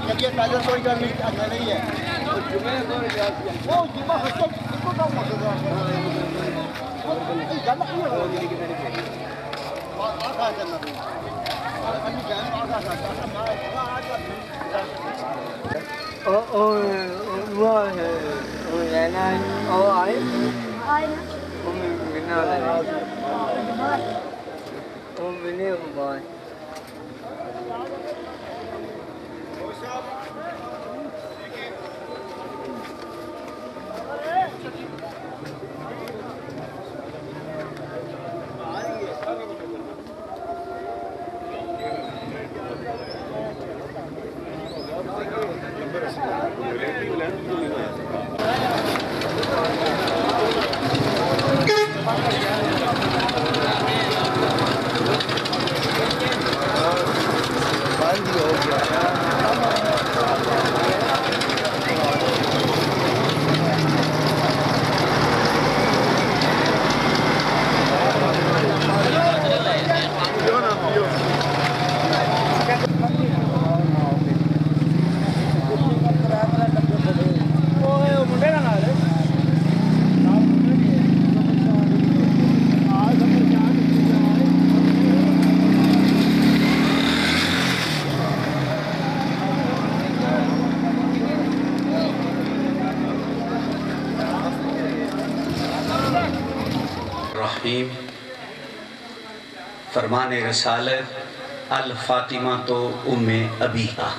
Aquí está, yo soy de mi alcaldía. Oh, ¿qué pasa? ¿Qué فرمان رسالت الفاطمہ تو ام ابیہا۔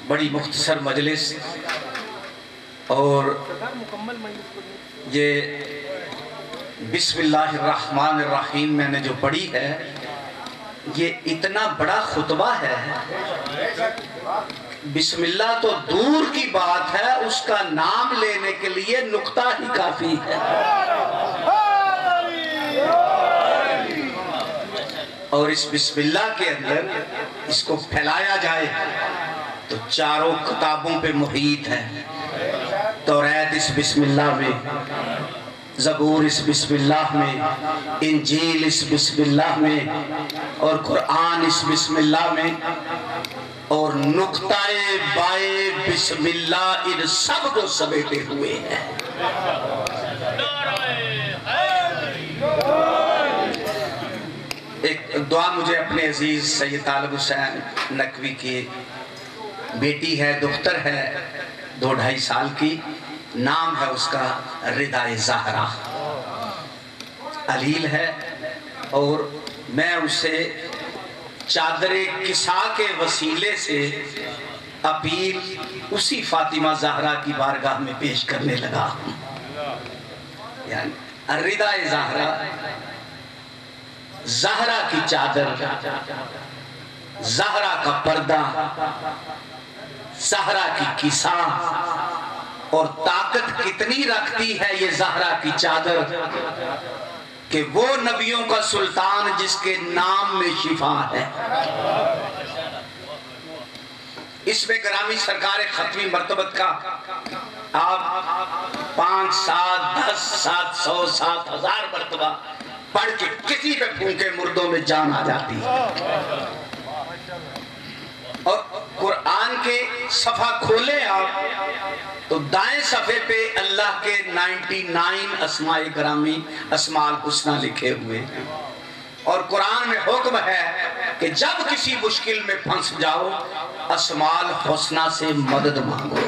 بڑی مختصر مجلس اور یہ بسم اللہ الرحمن الرحیم میں نے جو پڑھی ہے یہ اتنا بڑا خطبہ ہے، بسم اللہ تو دور کی بات ہے، اس کا نام لینے کے لیے نقطہ ہی کافی ہے۔ اور اس بسم اللہ کے اندر اس کو پھیلایا جائے تو چاروں کتابوں پہ محیط ہے۔ توریت اس بسم اللہ میں، زبور اس بسم اللہ میں، انجیل اس بسم اللہ میں، اور قرآن اس بسم اللہ میں، اور نقطہ بائے بسم اللہ ان سب کو سمیٹے ہوئے ہیں۔ ایک دعا مجھے اپنے عزیز سید طالب حسین نقوی کی بیٹی ہے، دختر ہے 2-2.5 سال کی، نام ہے اس کا رضا زہرا، علیل ہے، اور میں اسے چادر کسا کے وسیلے سے اپیل اسی فاطمہ زہرا کی بارگاہ میں پیش کرنے لگا ہوں۔ یعنی رضا زہرا، زہرا کی چادر، زہرا کا پردہ، زہرا کی کسا، اور طاقت کتنی رکھتی ہے یہ زہرا کی چادر کہ وہ نبیوں کا سلطان جس کے نام میں شفا ہے۔ اس میں گرامی سرکار ختمی مرتبت کا آپ 5، 7، 10، 700، 7,000 مرتبہ پڑھ کے کسی پہ پھونکے مردوں میں جان آ جاتی ہے۔ اور قرآن کے صفحہ کھولے آپ تو دائیں صفحے پہ اللہ کے 99 اسماء گرامی، اسماء الحسنہ لکھے ہوئے ہیں، اور قرآن میں حکم ہے کہ جب کسی مشکل میں پھنس جاؤ اسماء الحسنہ سے مدد مانگو۔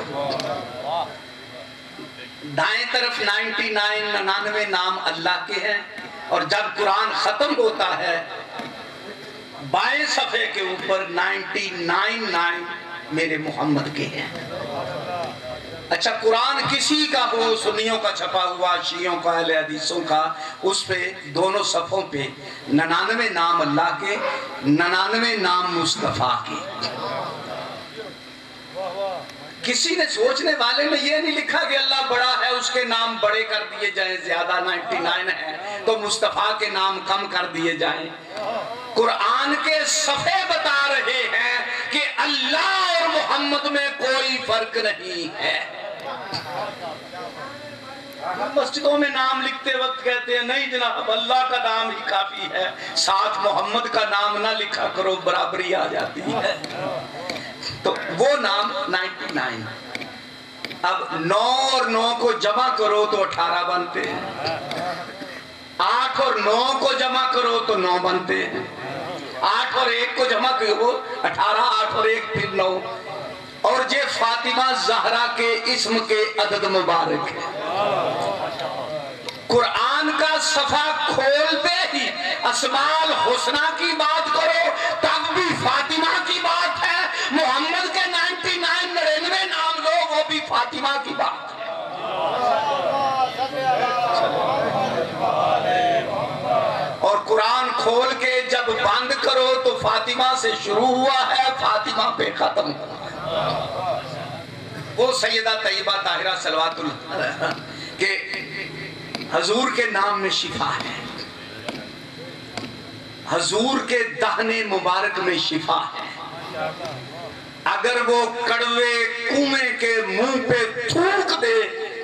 دائیں طرف 99 نام اللہ کے ہیں، اور جب قرآن ختم ہوتا ہے بائیں صفحے کے اوپر 99 میرے محمد کے ہیں۔ اچھا، قرآن کسی کا ہو، سنیوں کا چھپا ہوا، شیعوں کا، اہل حدیثوں کا، اس پہ دونوں صفوں پہ 99 نام اللہ کے، 99 نام مصطفیٰ کے۔ کسی نے سوچنے والے نے یہ نہیں لکھا کہ اللہ بڑا ہے اس کے نام بڑے کر دیے جائیں، زیادہ 99 ہے تو مصطفیٰ کے نام کم کر دیے جائیں۔ قرآن کے صفحے بتا رہے ہیں کہ اللہ اور محمد میں کوئی فرق نہیں ہے۔ مسجدوں میں نام لکھتے وقت کہتے ہیں نہیں جناب اللہ کا نام ہی کافی ہے، ساتھ محمد کا نام نہ لکھا کرو، برابری آ جاتی ہے۔ تو وہ نام 99، اب 9 اور 9 کو جمع کرو تو 18 بنتے ہیں، 8 اور 9 کو جمع کرو تو 9 بنتے ہیں، 8 اور 1 کو جمع کرو 18، 8 اور 1 پھر 9، اور یہ فاطمہ زہرا کے اسم کے عدد مبارک ہے۔ قرآن کا صفحہ کھولتے ہی اسماء الحسنہ کی بات کرو تب بھی فاطمہ کی بات ہے، محمد کے 99 نام لو وہ بھی فاطمہ کی بات ہے۔ اور قرآن کھول کے جب بند کرو تو فاطمہ سے شروع ہوا ہے، فاطمہ پہ ختم ہوا ہے۔ وہ سیدہ طیبہ طاہرہ صلوات اللہ علیہا کہ حضور کے نام میں شفا ہے، حضور کے دہنے مبارک میں شفا ہے، اگر وہ کڑوے کنویں کے منہ پہ تھوک دے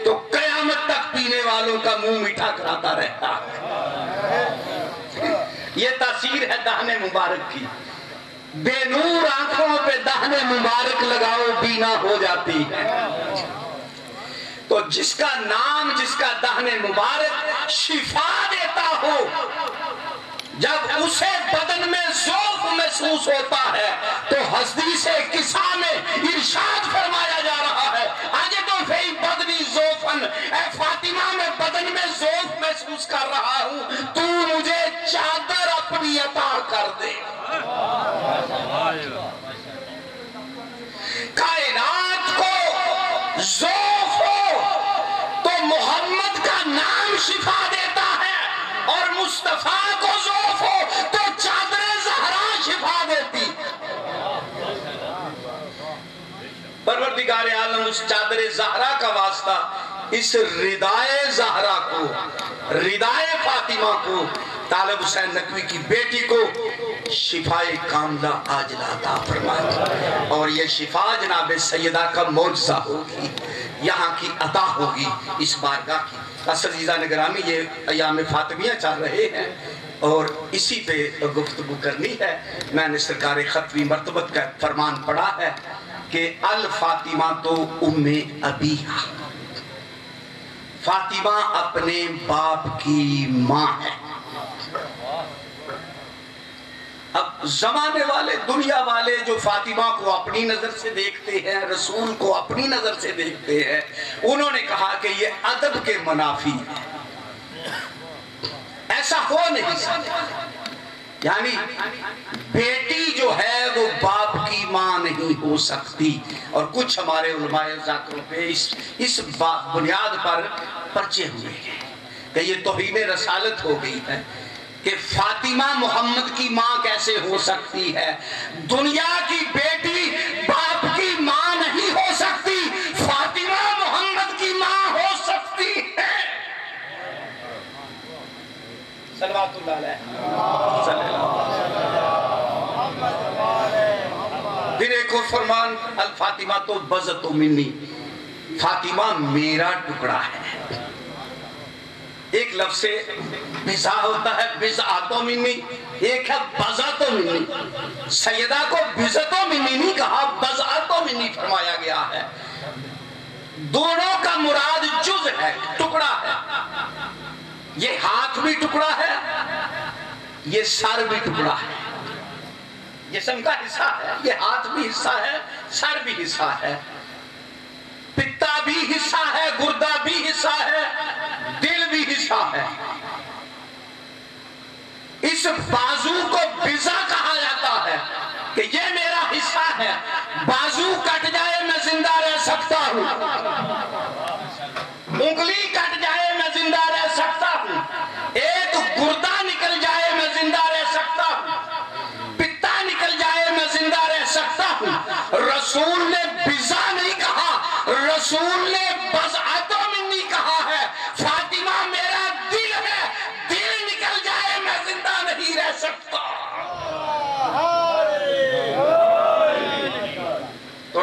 تو قیامت تک پینے والوں کا منہ میٹھا کراتا رہتا ہے۔ یہ تاثیر ہے دہنے مبارک کی، بے نور آنکھوں پہ دہنے مبارک لگاؤ بینا ہو جاتی ہے۔ تو جس کا نام، جس کا دہنے مبارک شفا دیتا ہو، جب اسے بدن میں ذوف محسوس ہوتا ہے تو حدیث قصہ میں ارشاد فرمایا جا رہا ہے آج تو فی بدنی ذوفن، اے فاطمہ میں بدن میں ذوف محسوس کر رہا ہوں، تو مجھے چادر اپنی عطا کر دے۔ کائنات کو ذوف ہو تو محمد کا نام شفا دیتا ہے، اور مصطفیٰ کو ذوف ہو تو چادر زہرا شفا دیتی۔ پروردگار عالم اس چادر زہرا کا واسطہ اس ردائے زہرا کو، ردائے فاطمہ کو، طالب حسین نقوی کی بیٹی کو شفائے کاملہ عاجلہ عطا فرمائے، اور یہ شفا جناب سیدہ کا معجزہ ہوگی، یہاں کی عطا ہوگی اس بارگاہ کی۔ عزیزہ نگرامی یہ ایام فاطمیہ چل رہے ہیں اور اسی پہ گفتگو کرنی ہے۔ میں نے سرکار ختمی مرتبت کا فرمان پڑھا ہے کہ الفاطمہ تو ام ابیہا، فاطمہ اپنے باپ کی ماں ہے۔ اب زمانے والے، دنیا والے جو فاطمہ کو اپنی نظر سے دیکھتے ہیں، رسول کو اپنی نظر سے دیکھتے ہیں، انہوں نے کہا کہ یہ ادب کے منافی ہے، ایسا ہو نہیں سکتا۔ یعنی بیٹی جو ہے وہ باپ کی ماں نہیں ہو سکتی، اور کچھ ہمارے علماء ذاکروں پہ اس بنیاد پر پرچے ہوئے ہیں کہ یہ توہین رسالت ہو گئی ہے کہ فاطمہ محمد کی ماں کیسے ہو سکتی ہے، دنیا کی بیٹی باپ کی ماں نہیں ہو سکتی، فاطمہ محمد کی ماں ہو سکتی ہے۔ صلوات اللہ علیہ پھر ایک اور فرمان، الفاطمہ تو بزت منی، فاطمہ میرا ٹکڑا ہے۔ ایک لفظ سے بزا ہوتا ہے، بزعتو منی، ایک ہے بزعتو منی۔ سیدہ کو بزعتو منی نہیں کہا، بزعتو منی فرمایا گیا ہے۔ دونوں کا مراد جز ہے، ٹکڑا ہے۔ یہ ہاتھ بھی ٹکڑا ہے، یہ سر بھی ٹکڑا ہے، جسم کا حصہ ہے، یہ ہاتھ بھی حصہ ہے، سر بھی حصہ ہے، پتا بھی حصہ ہے، گردہ بھی حصہ ہے، دل بھی حصہ ہے۔ اس بازو کو بزا کہا جاتا ہے کہ یہ میرا حصہ ہے، بازو کٹ جائے میں زندہ رہ سکتا ہوں، انگلی کٹ جائے میں زندہ رہ سکتا ہوں، ایک گردہ نکل جائے میں زندہ رہ سکتا ہوں، پتا نکل جائے میں زندہ رہ سکتا ہوں۔ رسول نے بزا نہیں کہا،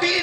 3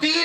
3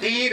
3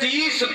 30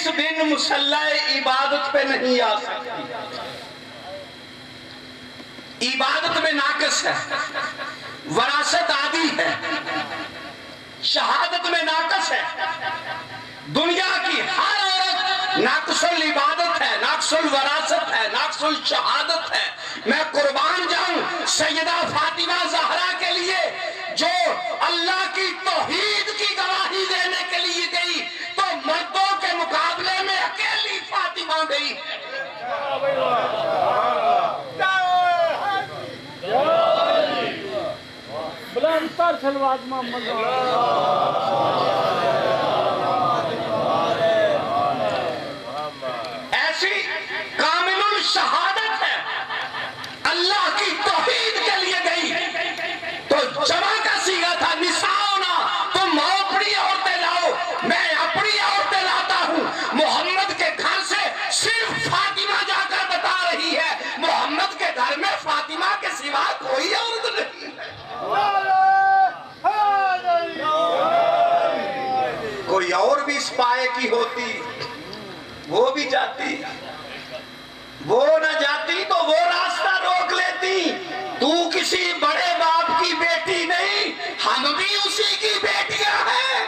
30 دن مصلی عبادت پہ نہیں آ سکتی، عبادت میں ناقص ہے، وراثت عادی ہے، شہادت میں ناقص ہے۔ دنیا کی ہر عورت ناقص العبادت ہے، ناقص الوراثت ہے، ناقص الشہادت ہے۔ میں قربان جاؤں سیدہ فاطمہ زہرا کے لیے جو اللہ کی توحید کی گواہی دینے کے لیے گئی تو مردوں کے مقابلے میں اکیلی فاطمہ گئی۔ بلندتر صلوات محمد ایسی کامل الشہادت ہے، اللہ کی توحید کے لیے گئی تو جمع کا صیغہ تھا نساؤنا، تم اپنی عورتیں لاؤ، میں اپنی عورتیں لاتا ہوں۔ محمد کے گھر سے صرف فاطمہ جا کر بتا رہی ہے محمد کے گھر میں فاطمہ کے سوا کوئی عورت نہیں ہے۔ کوئی اور بھی اس پائے کی ہوتی وہ بھی جاتی، وہ نہ جاتی تو وہ راستہ روک لیتی۔ تو کسی بڑے باپ کی بیٹی نہیں، ہم بھی اسی کی بیٹیاں ہیں۔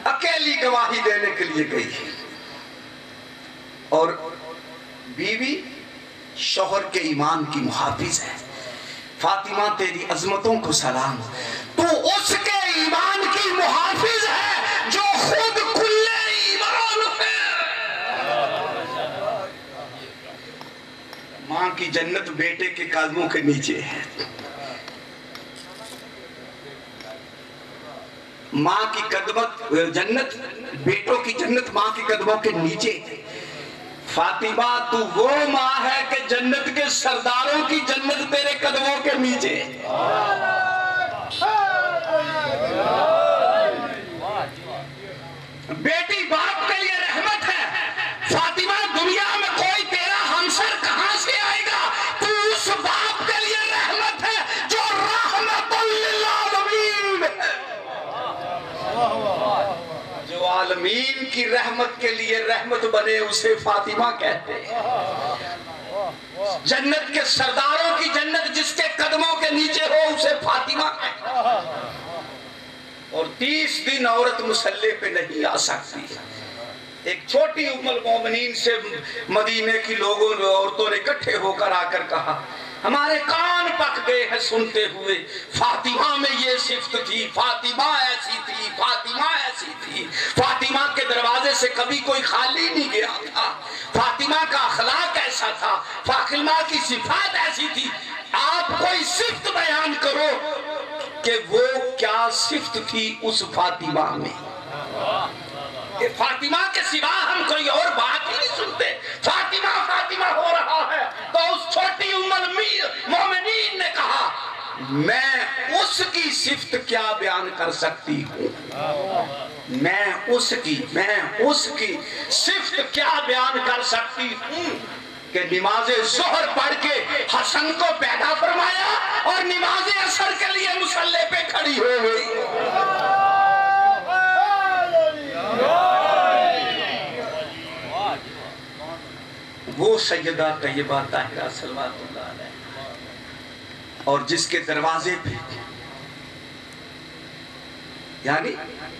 اکیلی گواہی دینے کے لیے گئی اور بیوی شوہر کے ایمان کی محافظ ہے۔ فاطمہ تیری عظمتوں کو سلام، تو اس کے ایمان کی محافظ ہے جو خود کلے ایمان ہے۔ ماں کی جنت بیٹے کے قدموں کے نیچے ہے، ماں کی جنت بیٹوں کی جنت ماں کی قدموں کے نیچے ہے۔ فاطمہ تو وہ ماں ہے کہ جنت کے سرداروں کی جنت تیرے قدموں کے نیچے ہے۔ بیٹی باپ کے لیے رحمت ہے۔ فاطمہ دنیا میں کوئی تیرا ہمسر کہاں سے آئے گا؟ تو اس باپ کے لیے رحمت ہے جو رحمت للعالمین ہے، جو عالمین کی رحمت کے لیے رحمت بنے اسے فاطمہ کہتے ہیں۔ جنت کے سرداروں کی جنت جس کے قدموں کے نیچے ہو اسے فاطمہ کہتے ہیں۔ اور 30 دن عورت مصلی پہ نہیں آ سکتی۔ ایک چھوٹی ام المومنین سے مدینے کی لوگوں نے عورتوں نے اکٹھے ہو کر آ کر کہا ہمارے کان پک گئے ہیں سنتے ہوئے، فاطمہ میں یہ صفت تھی، فاطمہ ایسی تھی، فاطمہ ایسی تھی۔ فاطمہ کے دروازے سے کبھی کوئی خالی نہیں گیا تھا، فاطمہ کا اخلاق ایسا تھا، فاطمہ کی صفات ایسی تھی۔ آپ کوئی صفت بیان کرو کہ وہ کیا صفت تھی اس فاطمہ میں۔ کہ فاطمہ کے سوا ہم کوئی اور بات ہی نہیں سنتے، فاطمہ فاطمہ ہو رہا ہے۔ تو اس چھوٹی ام المومنین نے کہا میں اس کی صفت کیا بیان کر سکتی ہوں، میں اس کی صفت کیا بیان کر سکتی ہوں کہ نماز ظہر پڑھ کے حسن کو پیدا فرمایا اور نماز عصر کے لیے مصلی پہ کھڑی ہو گئی۔ وہ سیدہ طیبہ طاہرہ صلوات اللہ علیہ اور جس کے دروازے پہ یعنی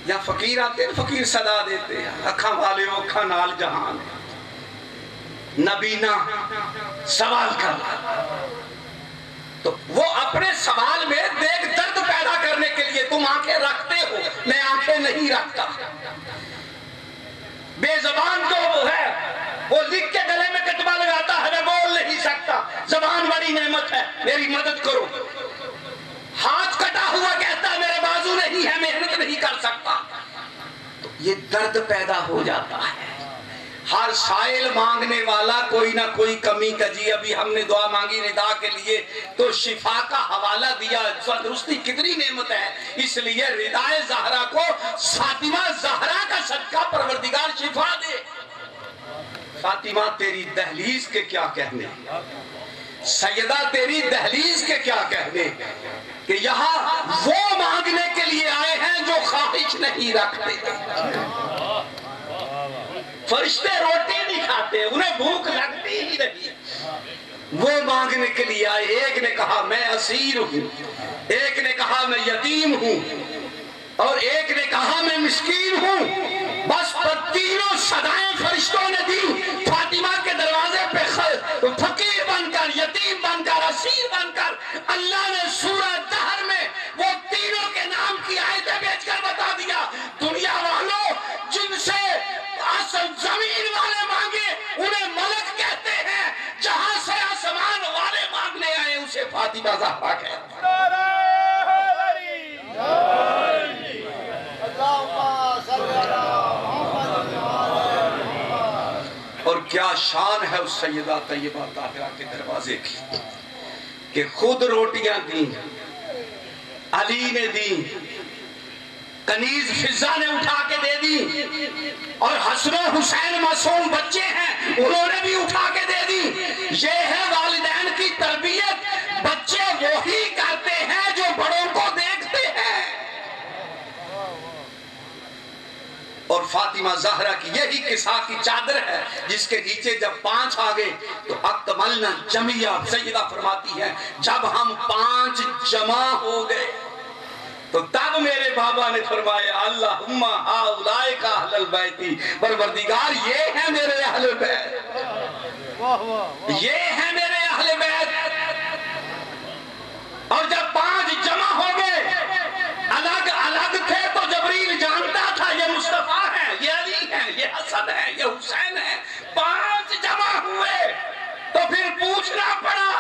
یا فقیر آتے ہیں، فقیر صدا دیتے ہیں اکھاں والے اکھاں نال جہان نبینا سوال کر، تو وہ اپنے سوال میں دیکھ درد پیدا کرنے کے لیے تم آنکھیں رکھتے ہو، میں آنکھیں نہیں رکھتا۔ بے زبان جو ہے وہ لکھ کے گلے میں کتبہ لگاتا ہے، میں بول نہیں سکتا، زبان بڑی نعمت ہے، میری مدد کرو۔ ہاتھ کٹا ہوا کہتا ہے میرے بازو نہیں ہے، محنت نہیں کر سکتا، تو یہ درد پیدا ہو جاتا ہے۔ ہر سائل مانگنے والا کوئی نہ کوئی کمی کا، جی ابھی ہم نے دعا مانگی ندا کے لیے تو شفا کا حوالہ دیا، تندرستی کتنی نعمت ہے، اس لیے ردائے زہرا کو فاطمہ زہرا کا صدقہ پروردگار شفا دے۔ فاطمہ تیری دہلیز کے کیا کہنے، سیدہ تیری دہلیز کے کیا کہنے کہ یہاں وہ مانگنے کے لیے آئے ہیں جو خواہش نہیں رکھتے. فرشتے روٹی نہیں کھاتے, انہیں بھوک لگتی ہی نہیں. وہ مانگنے کے لیے آئے. ایک نے کہا میں اسیر ہوں, ایک نے کہا میں یتیم ہوں, اور ایک نے کہا میں مسکین ہوں. بس تینوں صدائیں فرشتوں نے دی. فاطمہ کے دروازے پہ فقیر بن کر, یتیم بن کر, اسیر بن کر اللہ نے سورہ دہر میں وہ تینوں کے نام کی آیتیں بھیج کر بتا دیا, دنیا والوں جن سے زمین والے مانگے انہیں ملک کہتے ہیں, جہاں سے آسمان والے مانگنے آئے اسے فاطمہ زہرا کہتے ہیں. اور کیا شان ہے اس سیدہ طیبہ طاہرہ کے دروازے کی کہ خود روٹیاں دیں, علی نے دیں, کنیز فضہ نے اٹھا کے دے دی, اور حسن و حسین معصوم بچے ہیں انہوں نے بھی اٹھا کے دے دی. یہ ہے والدین کی تربیت. بچے وہی کرتے ہیں جو بڑوں کو دیکھتے ہیں. اور فاطمہ زہرا کی یہی کسا کی چادر ہے جس کے نیچے جب 5 آ گئے تو اکملنا جمعیہ. سیدہ فرماتی ہے جب ہم 5 جمع ہو گئے تو تب میرے بابا نے فرمایا اللہم ہاؤلائک اہل البیت, پروردگار یہ ہے میرے اہل بیت, یہ ہے میرے اہل بیت. اور جب 5 جمع ہو گئے, الگ الگ تھے تو جبریل جانتا تھا یہ مصطفیٰ ہے, یہ علی ہے, یہ حسن ہے, یہ حسین ہے. 5 جمع ہوئے تو پھر پوچھنا پڑا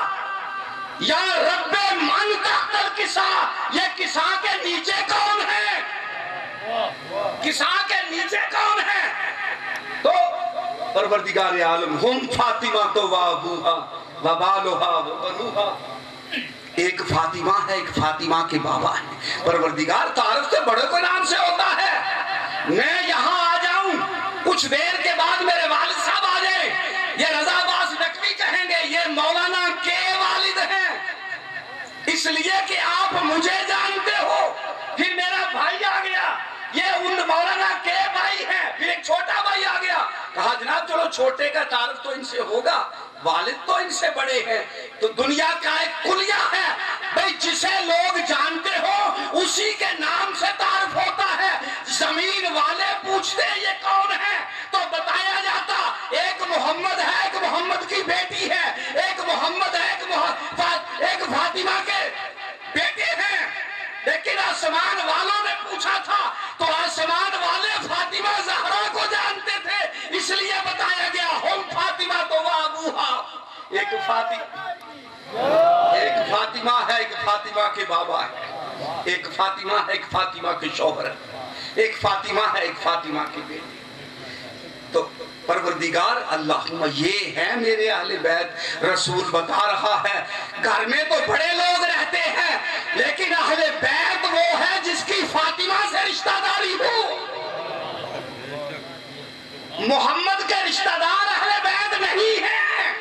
یا رب من تحت الکسا, یہ کسا کے نیچے کون ہے, کسا کے نیچے کون ہے؟ تو پروردگار عالم ہم فاطمہ تو وابوہا وبالوہا وبنوہا. ایک فاطمہ ہے, ایک فاطمہ کے بابا ہے. پروردگار تعارف سے بڑے کو نام سے ہوتا ہے. میں یہاں آ جاؤں, کچھ دیر کے بعد میرے والد صاحب آ جائیں, یہ رضا باز نقوی کہیں گے یہ مولانا کے والد ہیں, اس لیے کہ آپ مجھے جانتے ہو. پھر میرا بھائی آ گیا, یہ ان مولانا کے بھائی ہیں. پھر ایک چھوٹا بھائی آ گیا, کہا جناب چلو چھوٹے کا تعارف تو ان سے ہوگا, والد تو ان سے بڑے ہیں. تو دنیا کا ایک کلیہ ہے بھئی, جسے لوگ جانتے ہو اسی کے نام سے تعارف ہوتا ہے. زمین والے پوچھتے یہ کون ہے تو بتایا جاتا ایک محمد ہے, ایک محمد کی بیٹی ہے, ایک محمد ہے, ایک فاطمہ کے بیٹے ہیں. لیکن آسمان والوں نے پوچھا تھا تو آسمان والے فاطمہ زہرا کو جانتے تھے, اس لیے بتایا گیا ہم فاطمہ تو وابوہا. ایک فاطمہ ہے, ایک فاطمہ کے بابا ہے, ایک فاطمہ ہے, ایک فاطمہ کے شوہر ہے, ایک فاطمہ ہے, ایک فاطمہ کی بیٹی. تو پروردگار اللہم یہ ہے میرے اہل بیت. رسول بتا رہا ہے گھر میں تو بڑے لوگ رہتے ہیں لیکن اہل بیت وہ ہے جس کی فاطمہ سے رشتہ داری ہو. محمد کے رشتہ دار اہل بیت نہیں ہیں,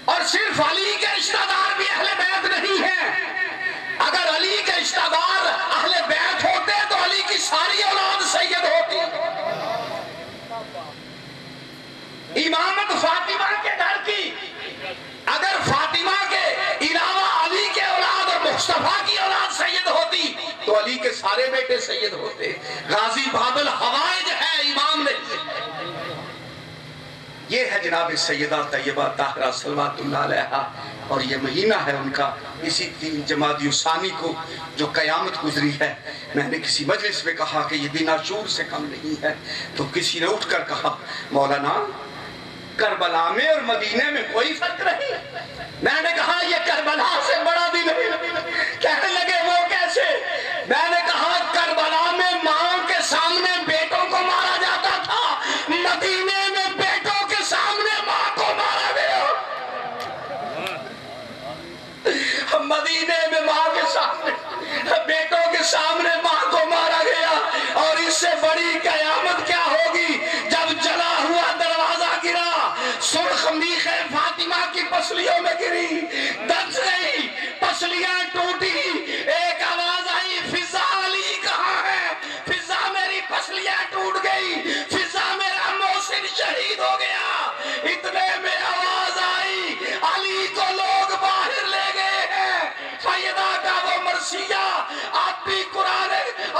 اور صرف علی کے رشتہ دار بھی اہل بیت نہیں ہیں. اگر علی کے رشتہ دار اہل بیت ہوتے تو علی کی ساری اولاد سید ہوتی. امامت فاطمہ کے گھر کی اگر فاطمہ کے علاوہ علی کے اولاد اور مصطفیٰ کی اولاد سید ہوتی تو علی کے سارے بیٹے سید ہوتے. غازی بابل حوائج ہے, امام نہیں. یہ ہے جناب سیدہ طیبہ طاہرہ صلوات اللہ علیہا, اور یہ مہینہ ہے ان کا. اسی 3 جمادی الثانی کو جو قیامت گزری ہے, میں نے کسی مجلس میں کہا کہ یہ دن عاشور سے کم نہیں ہے, تو کسی نے اٹھ کر کہا مولانا کربلا میں اور مدینے میں کوئی فرق نہیں. میں نے کہا یہ کربلا سے بڑا دن ہے. کہنے لگے وہ کیسے؟ میں نے کہا کربلا میں ماں کے سامنے بیٹوں کو مارا جاتا تھا, مدینے میں بیٹوں کے سامنے ماں کو مارا گیا. مدینے میں ماں کے سامنے بیٹوں کے سامنے ماں کو مارا گیا. اور اس سے بڑی قیامت کیا ہوگی جب جلا ہوا دروازہ گرا, سرخ میخ فاطمہ کی پسلیوں میں گری، دھنس گئی، پسلیاں ٹوٹی، ایک آواز آئی فضا علی کہاں ہے؟ فضا میری پسلیاں ٹوٹ گئی، فضا میرا محسن شہید ہو گیا۔ اتنے میں آواز آئی علی کو لوگ باہر لے گئے ہیں۔ سیدہ کا وہ مرثیہ آپ بھی قرآن،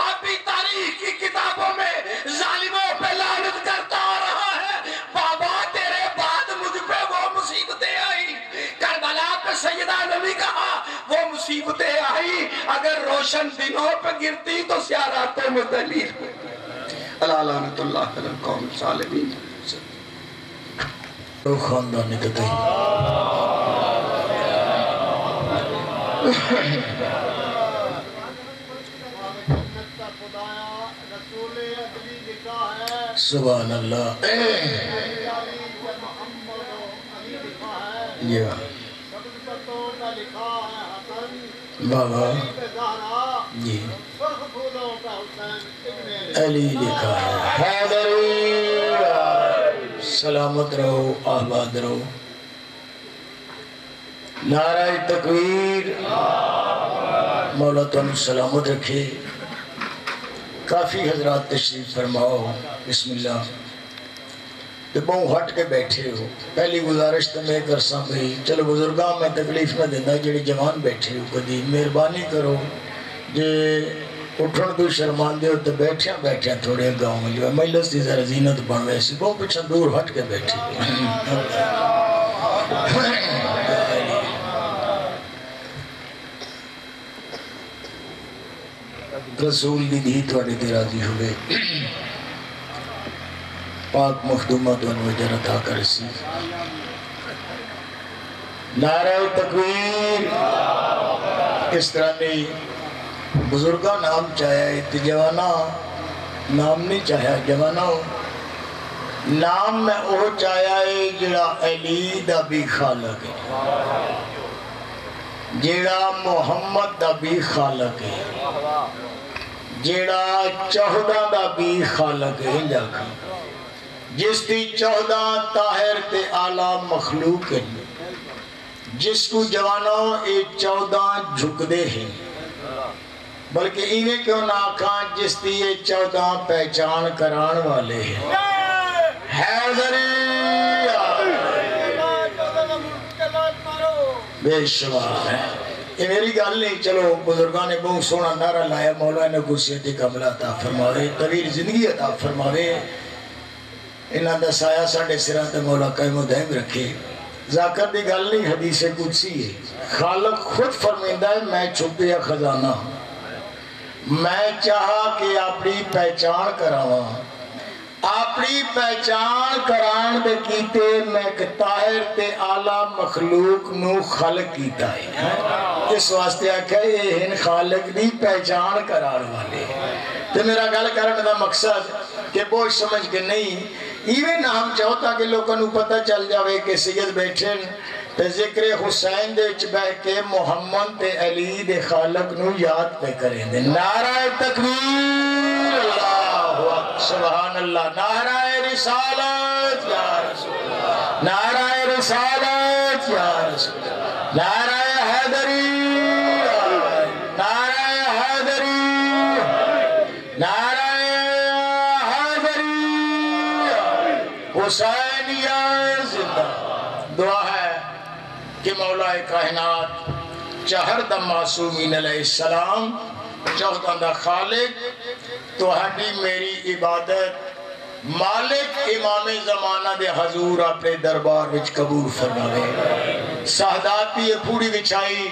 آپ بھی تاریخ کی کتابوں میں ظالموں پہ لعنت کرتا آ رہا ہے۔ بابا تیرے بعد مجھ پہ وہ مصیبتیں آئی، کربلا پہ سیدہ نبی کہا وہ مصیبتیں آئی، اگر روشن دنوں پہ گرتی تو سیاہ راتوں میں دلیل ہوتی۔ اللہ لعنت اللہ علی القوم الظالمین۔ خاندانی قطعی سبحان اللہ۔ بابا جی علی لکھا ہے، حیدری سلامت رہو، آباد رہو۔ نعرہ تکبیر، مولا تم سلامت رکھے۔ کافی حضرات تشریف فرماؤ، بسم اللہ۔ تو بہت ہٹ کے بیٹھے ہو، پہلی گزارش تو میں کرساں بھئی چلو بزرگاں میں تکلیف نہ دینا، جڑی جوان بیٹھے ہو کدی مہربانی کرو جے اٹھن تو شرمان دے ہو تو بیٹھے تھوڑے گاؤں میں جو ہے مجلس دی ذرا زینت بن ویسی بہت پچھا دور ہٹ کے بیٹھے رسول دی بھی تھوڑے دی راضی ہوئے، پاک مخدومہ دون وجہ رتھا کرسی۔ نعرہ تکبیر، اس طرح نہیں بزرگا نام چاہیا ہے، جوانا نام نہیں چاہیا، جوانا نام میں او چاہیا ہے جڑا علی دا بھی خالق ہے، جڑا محمد دا بھی خالق ہے، جڑا 14 دا بھی خالق ہے، جس دی 14 طاہر تے اعلیٰ مخلوق ہے، جس کو جوانوں اے 14 جھک دے ہیں، بلکہ انہیں کیوں نہ آکھاں جس دی یہ 14 پہچان کران والے ہیں۔ حیدری بے شمار ہے، یہ میری گال نہیں، چلو بزرگان نے بہت سونا نعرہ لایا، مولا نے گرسیت کاملہ عطا فرماوے، طویل زندگی عطا فرماوے، انہاں دا سایہ ساڑھے سرات مولا قائم و دائم رکھے۔ ذاکر دی گل نہیں، حدیث قدسی ہے، خالق خود فرمیندہ ہے میں چھپیا خزانہ، میں چاہا کہ اپنی پہچان کراواں، اپنی پہچان کران دے کیتے میں طاہر تے اعلیٰ مخلوق نو خلق کیتا ہے، اس واسطے آکھا یہ ہن خالق دی پہچان کران والے۔ تو میرا گل کرنے دا مقصد کہ بوجھ سمجھ کے نہیں، ایویں نام چاہتا کہ لوگوں کو پتہ چل جاوے کہ سید بیٹھے تے ذکر حسین دے وچ بیٹھ کے محمد تے علی دے خالق نو یاد پہ کریں دے۔ نعرہ تکبیر، اللہ اکبر، سبحان اللہ، نعرہ رسالت یا رسول اللہ، نعرہ رسالت یا رسول اللہ، نعرہ حیدری، نعرہ حیدری، نعرہ حیدری، حسینیہ زندہ۔ دعا ہے کہ مولا کائنات چہر دا معصومین علیہ السلام 14 دا خالق تو ہڈی میری عبادت مالک امام زمانہ دے حضور اپنے دربار وچ قبول فرماوے، سہدات بھی پوری وچھائی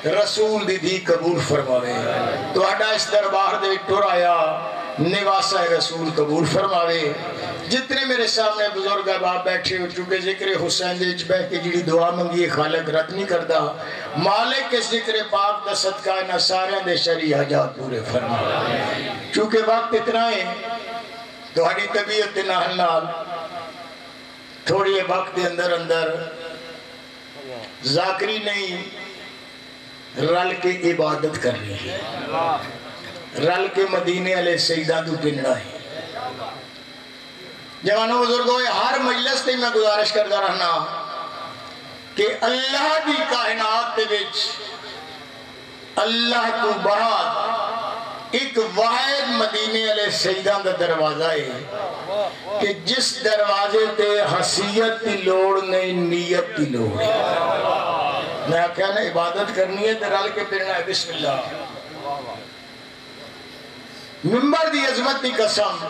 رسول دی دی قبول فرماوے، تو ہڈا اس دربار دے ٹر آیا نواسہ رسول قبول فرماوے۔ جتنے میرے سامنے بزرگ باپ بیٹھے ہو چونکہ ذکر حسین دے بہ کے جڑی دعا منگی خالق رد نہیں کردا، مالک کے ذکر پاک دا صدقہ نہ سارے دے شرعی حاجات پورے فرماوے۔ چونکہ وقت اتنا ہے تو ہری طبیعت نال نال تھوڑی وقت دے اندر ذاکری نہیں رل کے عبادت کر رہی ہے، رل کے مدینے علیہ سیدہ دو گننا ہے۔ جوانوں بزرگوں ہر مجلس تے میں گزارش کردہ رہنا کہ اللہ دی کائنات دے وچ اللہ تو بعد ایک واحد مدینے علیہ سیدان دا دروازہ ہے کہ جس دروازے تے حسیت دی لوڑ نہیں نیت دی لوڑ ہے. میں کہنا عبادت کرنی ہے تو رل کے پڑھنا ہے بسم اللہ. ممبر دی عظمت دی قسم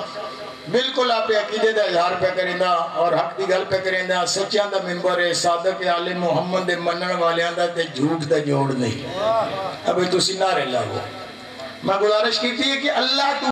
بالکل آپ عقیدے دا اظہار پہ کریں دا اور حق دی گل پہ کریں دا. سچیاں دا ممبر ہے صادق عالم محمد دے منن والیاں دا تے جھوٹ دا جوڑ نہیں. ابھی تسی نعرے لاؤ. میں گزارش کی تھی کہ اللہ تو